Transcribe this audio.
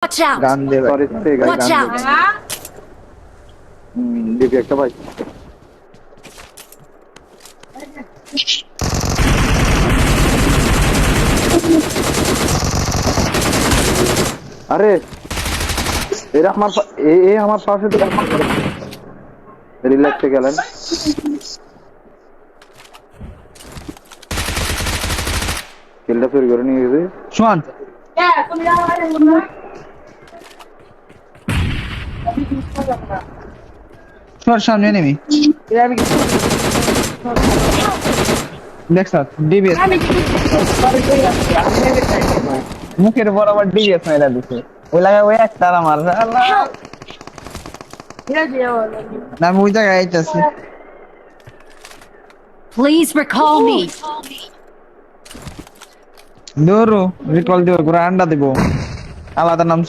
Watch out! গান দে ভাই Watch out! দিবি একটা ভাই আরে এরা আমার আমার পাশে তো রিল্যাক্সে গেলেন কিলটা চুরি করে নিয়ে গেছে শোন শোন সামনে নেমি দেখছ ডিবিএস মুখের বরাবর ডিবিএস মেরা দিছে ওই লাগা ওই একটা আমার আল্লাহ না আমি ওই জায়গায় আইতাছি Please recall me. দৌড়ো রিকল দিও ঘুরে আন্ডা দিব আলাদা নাম